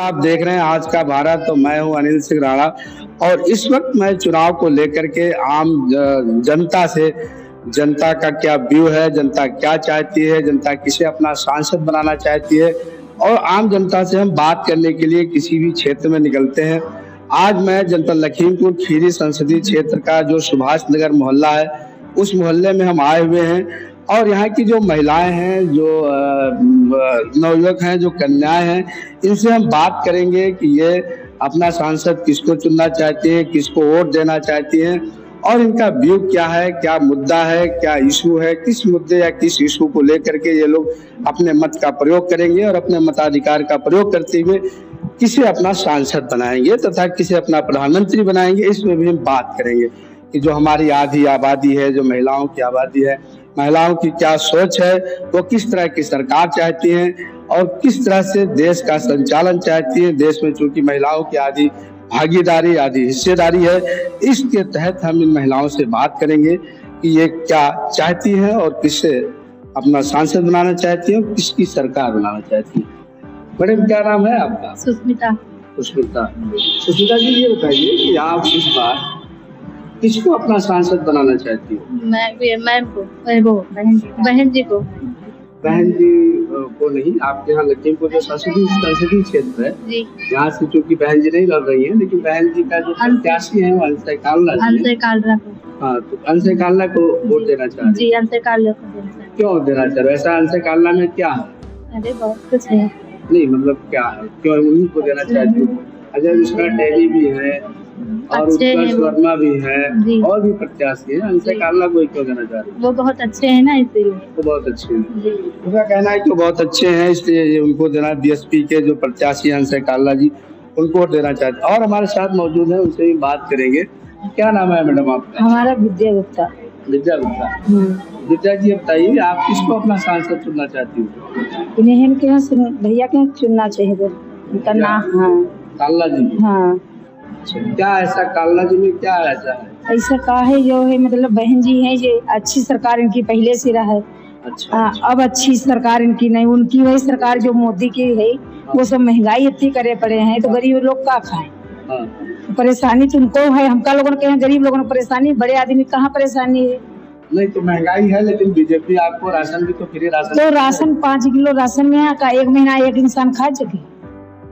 आप देख रहे हैं आज का भारत। तो मैं हूं अनिल सिंह राणा और इस वक्त मैं चुनाव को लेकर के आम जनता से, जनता का क्या व्यू है, जनता क्या चाहती है, जनता किसे अपना सांसद बनाना चाहती है, और आम जनता से हम बात करने के लिए किसी भी क्षेत्र में निकलते हैं। आज मैं जनपद लखीमपुर खीरी संसदीय क्षेत्र का जो सुभाष नगर मोहल्ला है, उस मोहल्ले में हम आए हुए हैं और यहाँ की जो महिलाएं हैं, जो नवयुवक हैं, जो कन्याएं हैं, इनसे हम बात करेंगे कि ये अपना सांसद किसको चुनना चाहती है, किसको वोट देना चाहती हैं और इनका व्यू क्या है, क्या मुद्दा है, क्या इशू है, किस मुद्दे या किस इशू को लेकर के ये लोग अपने मत का प्रयोग करेंगे और अपने मताधिकार का प्रयोग करते हुए किसे अपना सांसद बनाएंगे तथा किसे अपना प्रधानमंत्री बनाएंगे। इसमें भी हम बात करेंगे कि जो हमारी आधी आबादी है, जो महिलाओं की आबादी है, महिलाओं की क्या सोच है, वो किस तरह की सरकार चाहती हैं और किस तरह से देश का संचालन चाहती है। देश में चूंकि महिलाओं की आधी भागीदारी, आधी हिस्सेदारी है, इसके तहत हम इन महिलाओं से बात करेंगे कि ये क्या चाहती हैं और किससे अपना सांसद बनाना चाहती है और किसकी सरकार बनाना चाहती है। मैडम, क्या नाम है आपका? सुष्मिता। सुष्मिता जी, ये बताइए कि आप इस बार किसको अपना सांसद बनाना चाहती हो? बहन जी को। बहन जी को नहीं, आपके यहाँ लखीमपुर जो संसदीय क्षेत्र है, यहाँ से चूंकि बहन जी नहीं लड़ रही है, लेकिन बहन जी का जो प्रत्याशी है वो अंशय कालरा। हाँ, तो अंशय कालरा को वोट देना चाह रहे हैं? अंशय कालरा को। क्यों देना चाह रहे? ऐसा अंशय कालरा में क्या है? अरे बहुत कुछ है। नहीं, मतलब क्या है, क्यों उन्हीं को देना चाहती हूँ? अजय मिश्रा टेली भी है और उत्कर्ष वर्मा भी है और भी प्रत्याशी है, अंशय कालरा को क्यों देना चाह रही है? वो बहुत अच्छे हैं ना, इसलिए। वो बहुत अच्छे हैं, उनका कहना है कि वो बहुत अच्छे हैं, इसलिए उनको देना। बीएसपी के जो प्रत्याशी हैं अंशय कालरा जी, उनको देना चाहते हैं। और हमारे साथ मौजूद है, उनसे भी बात करेंगे। क्या नाम है मैडम आपका? हमारा विद्या गुप्ता। विद्या गुप्ता। विद्या जी, बताइए आप किसको अपना सांसद चुनना चाहती हो? इन्हें भैया के चुनना चाहिए उनका नाम। हाँ, कालरा जी। हाँ। क्या ऐसा कालरा जी में क्या ऐसा है? ऐसा का है जो है, मतलब बहन जी है, ये अच्छी सरकार इनकी पहले से रहा है। अच्छा। अब अच्छी सरकार इनकी नहीं, उनकी वही सरकार जो मोदी की है, वो सब महंगाई इतनी करे पड़े हैं, तो गरीब लोग का खाए। परेशानी तो उनको है, हमका लोगों के हैं, गरीब लोगों को परेशानी, बड़े आदमी कहाँ परेशानी है? नहीं तो महंगाई है, लेकिन बीजेपी आपको राशन भी तो फ्री राशन। तो राशन 5 किलो राशन में का एक महीना एक इंसान खा सके?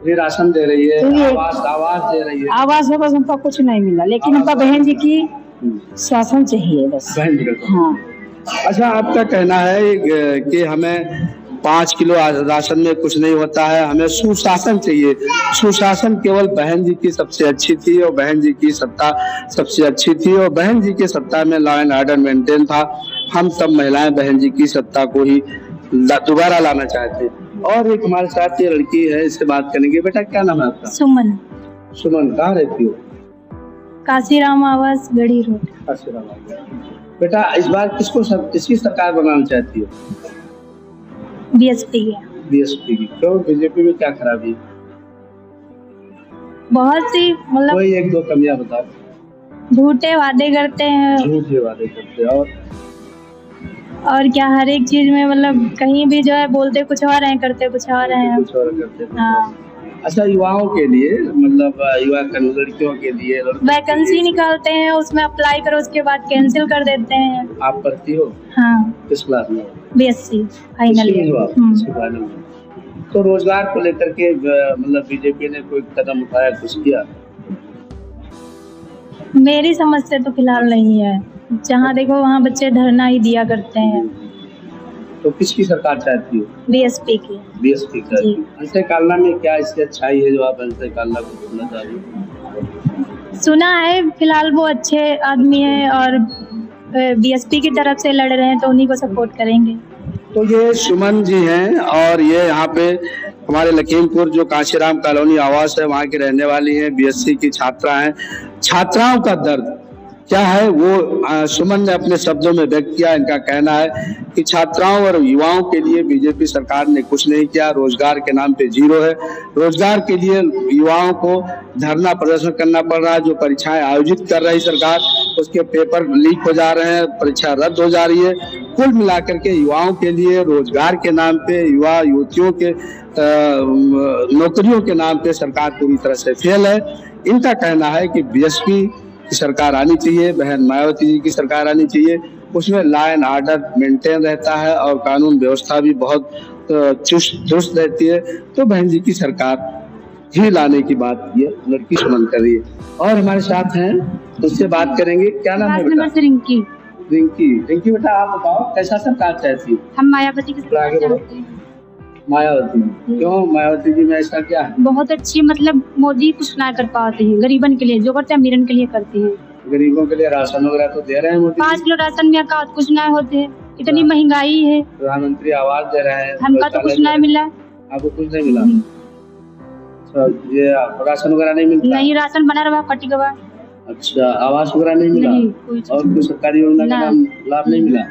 फ्री राशन दे रही है, आवास दे रही है। आवास है, बस हमको कुछ नहीं मिला, लेकिन हमका बहन जी की शासन चाहिए बस। बहन जी का। हाँ। अच्छा, आपका कहना है कि हमें 5 किलो राशन में कुछ नहीं होता है, हमें सुशासन चाहिए। सुशासन केवल बहन जी की सबसे अच्छी थी और बहन जी की सत्ता सबसे अच्छी थी और बहन जी के सत्ता में लॉ एंड ऑर्डर मेंटेन था। हम सब महिलाएं बहन जी की सत्ता को ही दोबारा लाना चाहते हैं। और एक हमारे साथ ये लड़की है, इससे बात करेंगे। बेटा, क्या नाम है आपका? सुमन। सुमन, कहाँ रहती हो? काशीराम आवास, गढ़ी रोड। काशीराम आवास। बेटा, इस बार किसकी सरकार बनाना चाहती हो? बीएसपी की। क्यों? बीजेपी में क्या खराबी है? बहुत सी, मतलब कोई एक दो कमियां बताओ। झूठे वादे करते हैं। झूठे वादे करते और क्या, हर एक चीज में मतलब कहीं भी जो है बोलते कुछ और हैं, करते कुछ और हैं। कुछ और करते हैं। हाँ। अच्छा, युवाओं के लिए, मतलब युवा लड़कियों के लिए वैकेंसी निकालते हैं, उसमें अप्लाई करो, उसके बाद कैंसिल कर देते हैं। आप पढ़ती हो? हाँ। किस क्लास में? BSc final year. तो रोजगार को लेकर के मतलब बीजेपी ने कोई कदम उठाया, कुछ किया? मेरी समझ से तो फिलहाल नहीं है, जहाँ देखो वहाँ बच्चे धरना ही दिया करते हैं। तो किसकी सरकार चाहती हो? बीएसपी की। बीएसपी चाहती हो। अंशय कालरा में क्या इससे अच्छाई है जो आप अंशय कालरा को चुनना चाह रही हो? सुना है फिलहाल वो अच्छे आदमी है और बीएसपी की तरफ से लड़ रहे हैं, तो उन्हीं को सपोर्ट करेंगे। तो ये सुमन जी हैं और ये यहाँ पे हमारे लखीमपुर जो काशीराम कॉलोनी आवास है, वहाँ की रहने वाली हैं, बीएससी की छात्रा हैं। छात्राओं का दर्द क्या है वो सुमन ने अपने शब्दों में व्यक्त किया। इनका कहना है कि छात्राओं और युवाओं के लिए बीजेपी सरकार ने कुछ नहीं किया, रोजगार के नाम पे जीरो है। रोजगार के लिए युवाओं को धरना प्रदर्शन करना पड़ रहा है। जो परीक्षाएं आयोजित कर रही सरकार, उसके पेपर लीक हो जा रहे हैं, परीक्षा रद्द हो जा रही है कुल मिलाकर के युवाओं के लिए रोजगार के नाम पे, युवा युवतियों के नौकरियों के नाम पे सरकार पूरी तरह से फेल है। इनका कहना है कि बीएसपी की सरकार आनी चाहिए, बहन मायावती जी की सरकार आनी चाहिए, उसमें लॉ एंड ऑर्डर मेंटेन रहता है और कानून व्यवस्था भी बहुत चुस्त रहती है। तो बहन जी की सरकार ही लाने की बात ये लड़की सुमन कर रही है। और हमारे साथ हैं, उससे बात करेंगे। क्या नाम है बेटा? रिंकी। रिंकी बेटा, आप बताओ कैसा सरकार चाहती है? हम मायावती की सरकार चाहते हैं। मायावती क्यों? मायावती जी में ऐसा क्या है? बहुत अच्छी, मतलब मोदी कुछ ना कर पाते हैं गरीबन के लिए, जो करते हैं अमीरन के लिए करते हैं। गरीबों के लिए राशन वगैरह तो दे रहे हैं मोदी। 5 किलो राशन में का कुछ ना होते हैं, इतनी महंगाई है। प्रधानमंत्री आवास दे रहे हैं, हमका तो कुछ ना मिला। आपको कुछ नहीं मिला? तो ये राशन वगैरह नहीं मिलता? नहीं, राशन बना रहा कटी गवा। अच्छा, आवास वगैरह नहीं मिला? नहीं, कोई और कोई सरकारी योजना का लाभ नहीं मिला?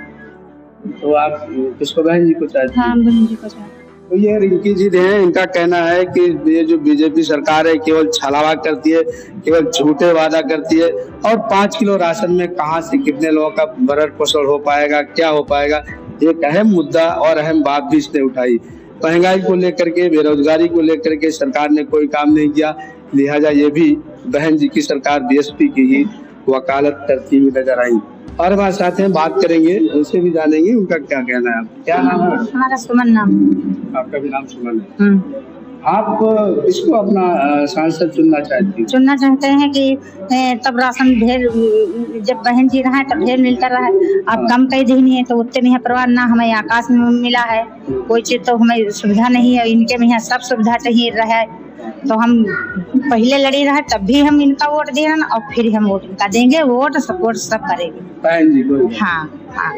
तो आप किसको, बहन जी को चाहते हैं? हाँ, बहन जी को चाहते। तो ये रिंकी जी हैं, इनका कहना है कि ये जो बीजेपी सरकार है केवल छलावा करती है, केवल झूठे वादा करती है, और 5 किलो राशन में कहां से कितने लोगों का भरण पोषण हो पाएगा, क्या हो पाएगा। एक अहम मुद्दा और अहम बात भी इसने उठाई, महंगाई को लेकर के, बेरोजगारी को लेकर के सरकार ने कोई काम नहीं किया, लिहाजा ये भी बहन जी की सरकार बीएसपी की ही वकालत करती हुई नजर आई। और हमारे साथ हैं, बात करेंगे, उनसे भी जानेंगे उनका क्या कहना है। क्या नाम है? हमारा सुमन नाम। आपका भी नाम सुमन है। आप इसको अपना सांसद चुनना चाहती हैं? चुनना चाहते हैं कि तब राशन ढेर, जब बहन जी रहा है तब ढेर मिलता रहा है। अब कम कई दिन है तो उतने में है परवाह ना, हमें आकाश में मिला है, कोई चीज तो हमें सुविधा नहीं है। इनके में सब सुविधा चाहिए रहा है, तो हम पहले लड़ी रहे तब भी हम इनका वोट दे रहे और फिर हम वोट इनका देंगे, वोट सपोर्ट सब करेंगे बहन जी को। हाँ हाँ।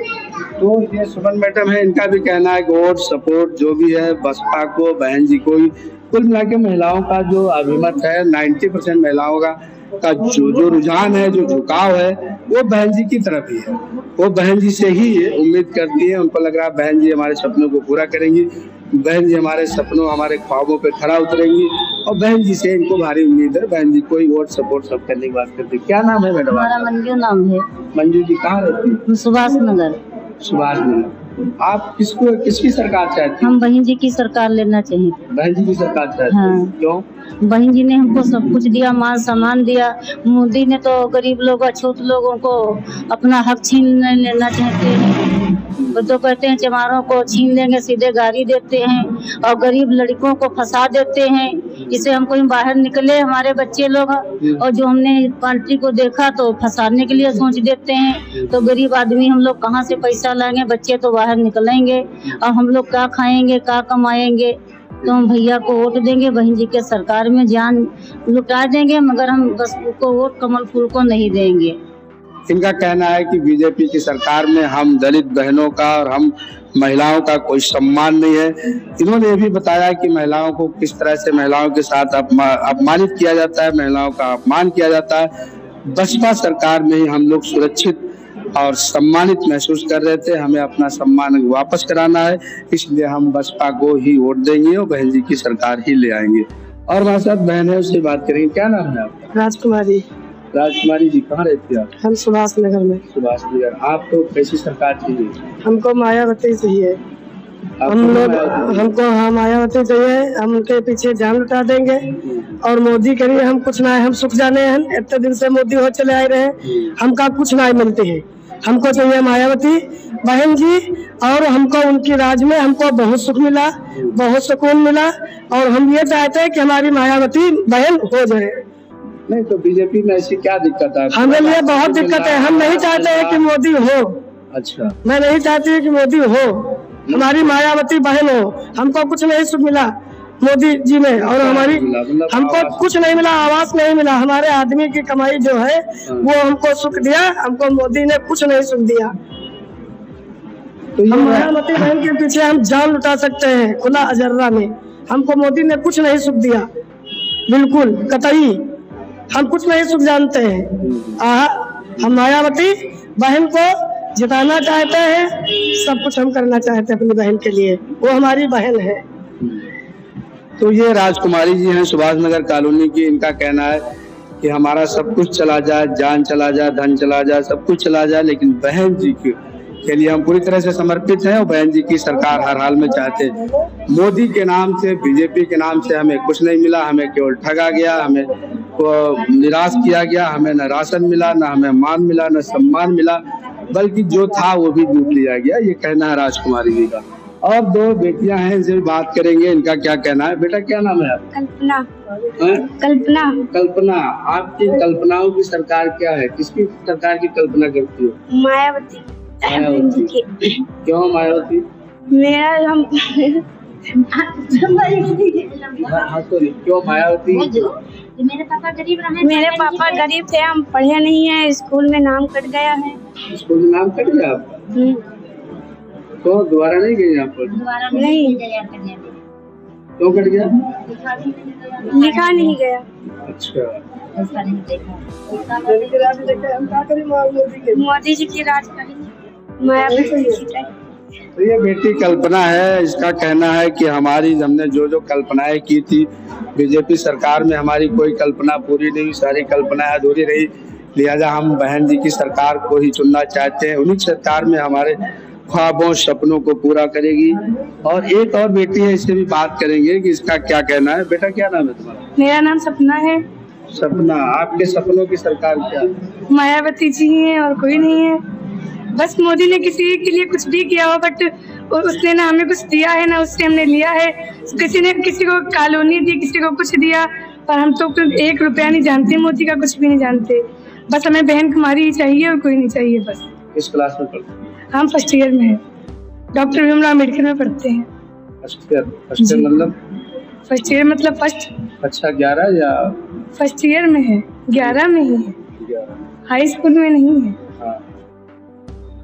तो ये सुमन मैडम है, इनका भी कहना है कि वोट सपोर्ट जो भी है बसपा को, बहन जी को ही। कुल मिला के महिलाओं का जो अभिमत है, 90% महिलाओं का जो रुझान है, जो झुकाव है, वो बहन जी की तरफ ही है। वो बहन जी से ही उम्मीद करती है, उनको लग रहा है बहन जी हमारे सपनों को पूरा करेंगी, बहन जी हमारे सपनों, हमारे ख्वाबों पे खरा उतरेंगी, और बहन जी से इनको भारी उम्मीद है। बहन जी को ही वोट सपोर्ट सब करने की बात करती है। क्या नाम है मैडम? हमारा मंजू नाम है। मंजू जी कहाँ रहती है? सुभाष नगर। सुभाष नगर। आप किसकी सरकार चाहती हैं? हम बहन जी की सरकार लेना चाहिए। बहन जी की सरकार चाहती हैं? हाँ। क्यों? बहन जी ने हमको सब कुछ दिया, मान सम्मान दिया। मोदी ने तो गरीब लोगों, अछूत लोगों को अपना हक छीन लेना चाहते हैं। वो तो कहते हैं चमारों को छीन लेंगे, सीधे गाड़ी देते हैं, और गरीब लड़कों को फंसा देते हैं। इसे हम कोई बाहर निकले, हमारे बच्चे लोग, और जो हमने पार्टी को देखा तो फंसाने के लिए सोच देते हैं। तो गरीब आदमी हम लोग कहाँ से पैसा लाएंगे, बच्चे तो बाहर निकलेंगे, और हम लोग क्या खाएंगे, क्या कमाएंगे। तो हम भैया को वोट देंगे, बहन जी के सरकार में जान लुटा देंगे, मगर हम बस को वोट कमल फूल को नहीं देंगे। इनका कहना है कि बीजेपी की सरकार में हम दलित बहनों का और हम महिलाओं का कोई सम्मान नहीं है। इन्होंने ये भी बताया कि महिलाओं को किस तरह से महिलाओं के साथ अपमानित किया जाता है, महिलाओं का अपमान किया जाता है। बसपा सरकार में ही हम लोग सुरक्षित और सम्मानित महसूस कर रहे थे, हमें अपना सम्मान वापस कराना है, इसलिए हम बसपा को ही वोट देंगे और बहन जी की सरकार ही ले आएंगे। और हमारे साथ बहन है, उससे बात करेंगे। क्या नाम है आपका? राजकुमारी। राजकुमारी जी कहाँ रहती है आप? हम सुभाष नगर में। सुभाष नगर। आपको कैसी सरकार चाहिए? हमको मायावती चाहिए। हम लोग हमको मायावती चाहिए, हम उनके पीछे जान लुटा देंगे। और मोदी के लिए हम कुछ ना है, हम सुख जाने हैं, इतने दिन से मोदी हो चले आए रहे, हमका कुछ ना मिलते हैं। हमको चाहिए मायावती बहन जी, और हमको उनकी राज में हमको बहुत सुख मिला, बहुत सुकून मिला, और हम ये चाहते हैं कि हमारी मायावती बहन हो जाए। नहीं तो बीजेपी में ऐसी क्या दिक्कत है? हमें लिए बहुत दिक्कत है, हम नहीं चाहते हैं कि मोदी हो। अच्छा, मैं नहीं चाहती कि मोदी हो, हमारी मायावती बहन हो। हमको कुछ नहीं सुख मिला मोदी जी में, और हमारी हमको कुछ नहीं मिला, आवास नहीं मिला। हमारे आदमी की कमाई जो है वो हमको सुख दिया, हमको मोदी ने कुछ नहीं सुख दिया। तो हम मायावती बहन के पीछे हम जान लुटा सकते हैं खुला अजर्रा में। हमको मोदी ने कुछ नहीं सुख दिया, बिल्कुल कतई हम कुछ नहीं सुख जानते हैं। हम मायावती बहन को जिताना चाहते हैं, सब कुछ हम करना चाहते हैं अपनी बहन के लिए, वो हमारी बहन है। तो ये राजकुमारी जी हैं, सुभाष नगर कॉलोनी की। इनका कहना है कि हमारा सब कुछ चला जाए, जान चला जाए, धन चला जाए, सब कुछ चला जाए, लेकिन बहन जी की के लिए हम पूरी तरह से समर्पित हैं और बहन जी की सरकार हर हाल में चाहते हैं। मोदी के नाम से, बीजेपी के नाम से हमें कुछ नहीं मिला, हमें केवल ठगा गया, हमें निराश किया गया, हमें न राशन मिला, न हमें मान मिला, न सम्मान मिला, बल्कि जो था वो भी लूट लिया गया। ये कहना है राजकुमारी जी का। और दो बेटियां हैं, इनसे भी बात करेंगे, इनका क्या कहना है। बेटा क्या नाम है आपका? कल्पना। हैं? कल्पना। कल्पना, आपकी कल्पनाओं की सरकार क्या है? किसकी सरकार की कल्पना करती हो? मायावती। मायावती। क्यों मायावती? मेरा हम क्यों मायावती? मेरे पापा गरीब रहे। मेरे पापा गरीब थे, हम पढ़े नहीं है, स्कूल में नाम कट गया है। स्कूल में नाम कट गया आपका? तो दोबारा नहीं गए यहाँ पर? नहीं। क्यों कट गया? लिखा नहीं गया। अच्छा। मोदी जी की राज करेंगे, मायावती जी। तो ये बेटी कल्पना है, इसका कहना है कि हमने जो जो कल्पनाएं की थी बीजेपी सरकार में, हमारी कोई कल्पना पूरी नहीं, सारी कल्पनाएं अधूरी रही, लिहाजा हम बहन जी की सरकार को ही चुनना चाहते हैं। उन्हीं सरकार में हमारे ख्वाबों सपनों को पूरा करेगी। और एक और बेटी है, इससे भी बात करेंगे कि इसका क्या कहना है। बेटा क्या नाम है तुम्हारा? मेरा नाम सपना है। सपना, आपके सपनों की सरकार क्या है? मायावती जी ही है और कोई नहीं है। बस मोदी ने किसी के लिए कुछ भी किया हो, बट उसने ना हमें कुछ दिया है ना उससे हमने लिया है। किसी ने किसी को कॉलोनी दी, किसी को कुछ दिया, पर हम तो 1 रुपया नहीं जानते, मोदी का कुछ भी नहीं जानते। बस हमें बहन कुमारी ही चाहिए और कोई नहीं चाहिए। बस। किस क्लास में पढ़ते हैं? हम फर्स्ट ईयर में हैं, डॉक्टर भीमराव अम्बेडकर में पढ़ते हैं। फर्स्ट ईयर मतलब? फर्स्ट ईयर मतलब फर्स्ट। अच्छा, 11 या? फर्स्ट ईयर में है, 11 में ही है, 11 हाई स्कूल में नहीं है। हाँ।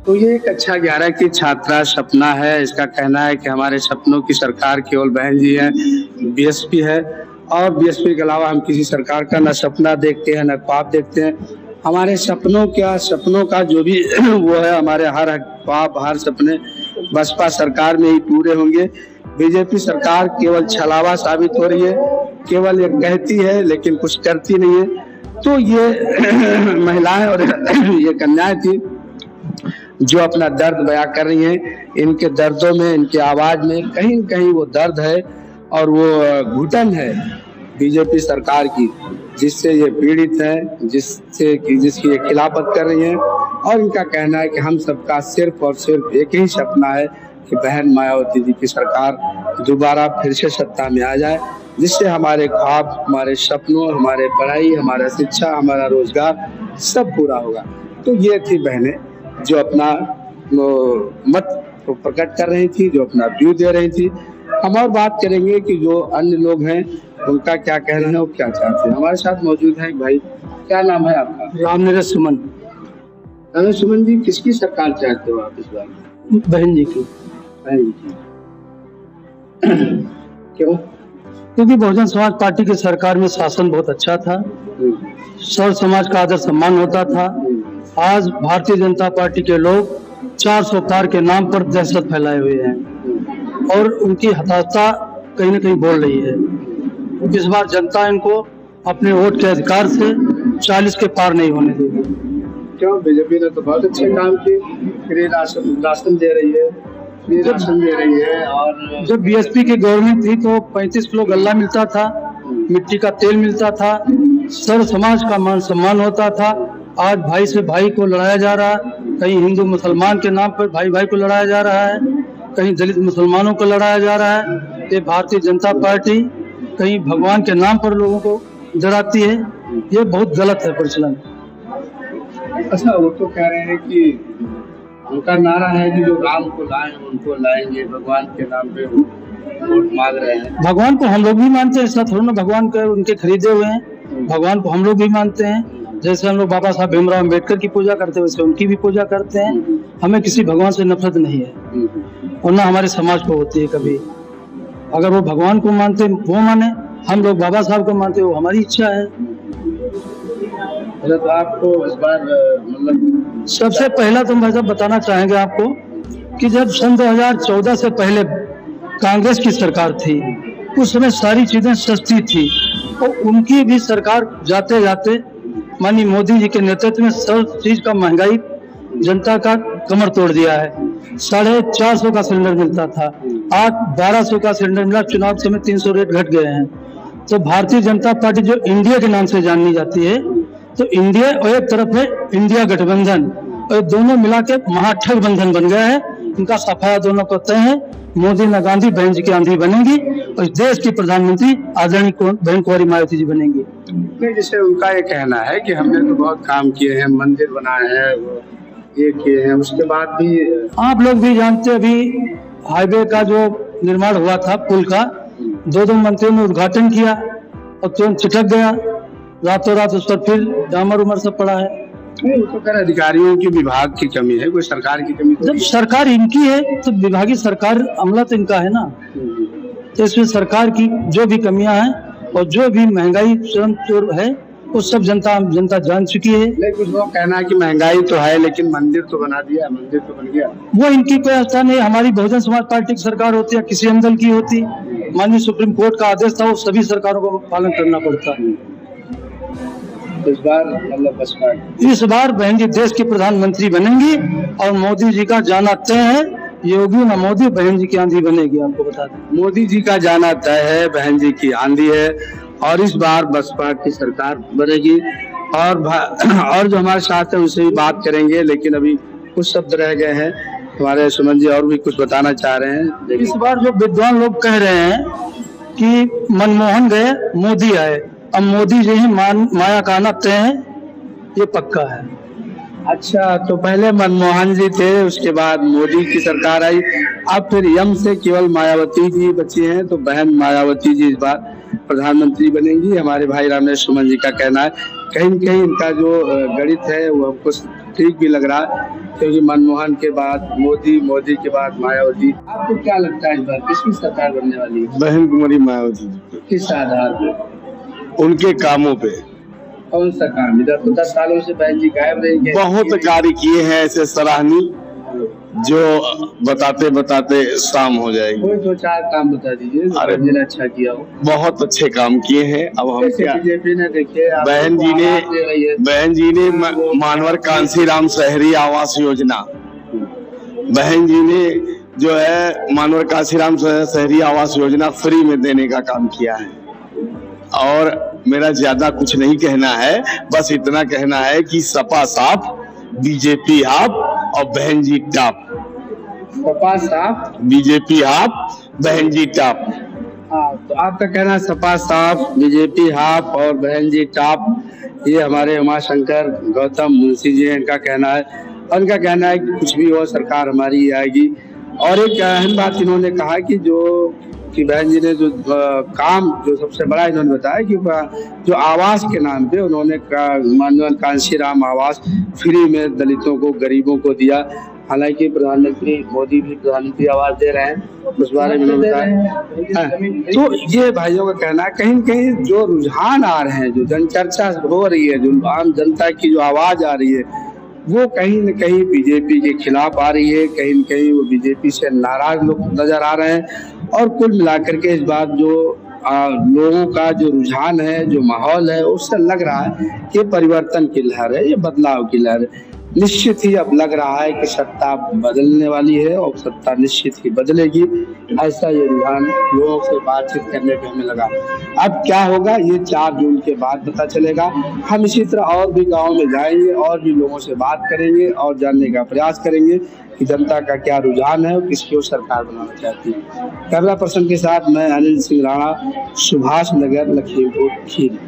तो ये एक कक्षा 11 की छात्रा सपना है। इसका कहना है कि हमारे सपनों की सरकार केवल बहन जी है, बीएसपी है, और बीएसपी के अलावा हम किसी सरकार का न सपना देखते हैं न ख्वाब देखते हैं। हमारे सपनों का जो भी वो है, हमारे हर ख्वाब हर सपने बसपा सरकार में ही पूरे होंगे। बीजेपी सरकार केवल छलावा साबित हो रही है, केवल ये कहती है लेकिन कुछ करती नहीं है। तो ये महिलाएं और ये कन्याएं थी जो अपना दर्द बयां कर रही हैं। इनके दर्दों में, इनकी आवाज में कहीं न कहीं वो दर्द है और वो घुटन है बीजेपी सरकार की, जिससे ये पीड़ित हैं, जिसकी ये खिलाफत कर रही हैं। और इनका कहना है कि हम सबका सिर्फ और सिर्फ एक ही सपना है कि बहन मायावती जी की सरकार दोबारा फिर से सत्ता में आ जाए, जिससे हमारे ख्वाब, हमारे सपनों, हमारे पढ़ाई, हमारा शिक्षा, हमारा रोजगार सब पूरा होगा। तो ये थी बहनें जो अपना मत को प्रकट कर रही थी, जो अपना व्यू दे रही थी। हम और बात करेंगे कि जो अन्य लोग हैं उनका क्या कहना है, वो क्या चाहते हैं। हमारे साथ मौजूद है एक भाई। क्या नाम है आपका? रामनगर सुमन। रामनगर सुमन जी, किसकी सरकार चाहते हो आप इस बार? बहन जी की। बहन जी क्यों? क्योंकि बहुजन समाज पार्टी की सरकार में शासन बहुत अच्छा था, सर्व समाज का आदर सम्मान होता था। आज भारतीय जनता पार्टी के लोग 400 पार के नाम पर दहशत फैलाए हुए हैं और उनकी हताशा कहीं न कहीं बोल रही है। इस बार जनता इनको अपने वोट के अधिकार से 40 के पार नहीं होने देगी। क्यों? बीजेपी ने तो बहुत अच्छे काम किए, फ्री राशन दे रही है, फ्री राशन दे रही है। और जब बीएसपी की गवर्नमेंट थी तो 35 किलो गल्ला मिलता था, मिट्टी का तेल मिलता था, सर्व समाज का मान सम्मान होता था। आज भाई से भाई को लड़ाया जा रहा है, कहीं हिंदू मुसलमान के नाम पर भाई भाई को लड़ाया जा रहा है, कहीं दलित मुसलमानों को लड़ाया जा रहा है। ये भारतीय जनता पार्टी कहीं भगवान के नाम पर लोगों को डराती है, ये बहुत गलत है प्रचलन। अच्छा, वो तो कह रहे हैं कि उनका नारा है कि जो राम को लाएं उनको लाएंगे, भगवान के नाम पे वोट मांग रहे हैं। भगवान को हम लोग भी मानते हैं, ऐसा थोड़ा ना भगवान के उनके खरीदे हुए हैं। भगवान को हम लोग भी मानते हैं, जैसे हम लोग बाबा साहब भीमराव अम्बेडकर की पूजा करते हैं वैसे उनकी भी पूजा करते हैं। हमें किसी भगवान से नफरत नहीं है और ना हमारे समाज को होती है कभी। अगर वो भगवान को मानते वो माने, हम लोग बाबा साहब को मानते, वो हमारी इच्छा है। तो आपको इस बार मतलब सबसे पहला तो भाई साहब बताना चाहेंगे आपको कि जब सन 2014 से पहले कांग्रेस की सरकार थी, उस समय सारी चीजें सस्ती थी और उनकी भी सरकार जाते जाते माननीय मोदी जी के नेतृत्व में सब चीज का महंगाई जनता का कमर तोड़ दिया है। 450 का सिलेंडर मिलता था, आज 1200 का सिलेंडर मिला। चुनाव समय 300 रेट घट गए हैं। तो भारतीय जनता पार्टी जो इंडिया के नाम से जानी जाती है, तो इंडिया और एक तरफ है इंडिया गठबंधन, और दोनों मिला के महाठग बंधन बन गया है। इनका सफाया दोनों को तय है। मोदी न गांधी, बहन जी की आंधी बनेगी और इस देश की प्रधानमंत्री आदरणीय बहन कुंवारी मायावती जी बनेंगी। नहीं, जैसे उनका ये कहना है कि हमने तो बहुत काम किए हैं, मंदिर बनाए हैं, ये किए हैं, उसके बाद भी आप लोग भी जानते हैं, अभी हाईवे का जो निर्माण हुआ था पुल का, 2 मंत्रियों ने उद्घाटन किया और तुरंत छिटक गया, रातों रात उस पर फिर डामर उमर सब पड़ा है। नहीं, वो तो कर अधिकारियों की विभाग की कमी है, कोई सरकार की कमी जब सरकार इनकी है तो विभागीय सरकार अमला तो इनका है ना, तो इसमें सरकार की जो भी कमियां हैं और जो भी महंगाई स्वयं चोर है वो सब जनता जान चुकी है। लेकिन कुछ लोग कहना है कि महंगाई तो है लेकिन मंदिर तो बना दिया, मंदिर तो बन गया। वो इनकी कोई आस्था नहीं। हमारी बहुजन समाज पार्टी की सरकार होती है, किसी दल की होती, माननीय सुप्रीम कोर्ट का आदेश था, वो सभी सरकारों को पालन करना पड़ता है। इस बार मतलब बसपा, इस बार बहन जी देश की प्रधानमंत्री बनेंगी और मोदी जी का जाना तय है। योगी न मोदी, बहन जी की आंधी बनेगी। आपको बता दें, मोदी जी का जाना तय है, बहन जी की आंधी है और इस बार बसपा की सरकार बनेगी। और जो हमारे साथ है उनसे भी बात करेंगे, लेकिन अभी कुछ शब्द रह गए हैं। हमारे सुमन जी और भी कुछ बताना चाह रहे हैं। इस बार जो विद्वान लोग कह रहे हैं कि मनमोहन गए मोदी आए, अब मोदी जी ही माया का आना तय है, ये पक्का है। अच्छा, तो पहले मनमोहन जी थे, उसके बाद मोदी की सरकार आई, अब फिर यम से केवल मायावती जी बची हैं, तो बहन मायावती जी इस बार प्रधानमंत्री बनेंगी। हमारे भाई रामेश सुमन जी का कहना है कहीं न कहीं इनका जो गणित है वो हमको ठीक भी लग रहा है, क्योंकि मनमोहन के बाद मोदी, मोदी के बाद मायावती। आपको क्या लगता है इस बार किसकी सरकार बनने वाली है? बहन कुंवारी मायावती जी। किस आधार पे? उनके कामों पे। कौन सा काम? इधर तो 10 सालों से बहन जी गायब रही। बहुत कार्य किए हैं ऐसे सराहनीय, जो बताते बताते शाम हो जाएगी। कोई 2-4 काम बता दीजिए अरे जिन्हें अच्छा किया हो। बहुत अच्छे काम किए हैं। अब हम क्या, बीजेपी ने देखिए बहन जी ने मानवर कांसीराम शहरी आवास योजना, बहन जी ने जो है मानवर कांसीराम शहरी आवास योजना फ्री में देने का काम किया है। और मेरा ज्यादा कुछ नहीं कहना है, बस इतना कहना है कि सपा साफ, बीजेपी हाफ और बहन जी टॉप। सपा साफ, बीजेपी हाफ, बहन जी टॉप। तो आपका कहना है सपा साफ, बीजेपी हाफ और बहन जी टॉप। ये हमारे उमाशंकर गौतम मुंशी जी हैं, इनका कहना है। और इनका कहना है कि कुछ भी हो सरकार हमारी आएगी। और एक अहम बात इन्होंने कहा कि बहन जी ने जो काम जो सबसे बड़ा इन्होंने बताया कि जो आवास के नाम पे उन्होंने मानवर कांसीराम आवास फ्री में दलितों को, गरीबों को दिया। हालांकि प्रधानमंत्री मोदी भी प्रधानमंत्री आवास दे रहे हैं, उस बारे में उन्होंने बताया। तो ये भाइयों का कहना है कहीं न कहीं जो रुझान आ रहे हैं, जो जनचर्चा हो रही है, जो आम जनता की जो आवाज आ रही है, वो कहीं न कहीं बीजेपी के खिलाफ आ रही है। कहीं न कहीं वो बीजेपी से नाराज लोग नजर आ रहे हैं। और कुल मिलाकर के इस बार जो लोगों का जो रुझान है, जो माहौल है, उससे लग रहा है कि परिवर्तन की लहर है, ये बदलाव की लहर है। निश्चित ही अब लग रहा है कि सत्ता बदलने वाली है और सत्ता निश्चित ही बदलेगी। ऐसा ये रुझान लोगों से बातचीत करने पे हमें लगा। अब क्या होगा ये 4 जून के बाद पता चलेगा। हम इसी तरह और भी गाँव में जाएंगे और भी लोगों से बात करेंगे और जानने का प्रयास करेंगे कि जनता का क्या रुझान है और किसकी वो सरकार बनाना चाहती है। कैमरा पर्सन के साथ मैं अनिल सिंह राणा, सुभाष नगर, लखीमपुर खीरी।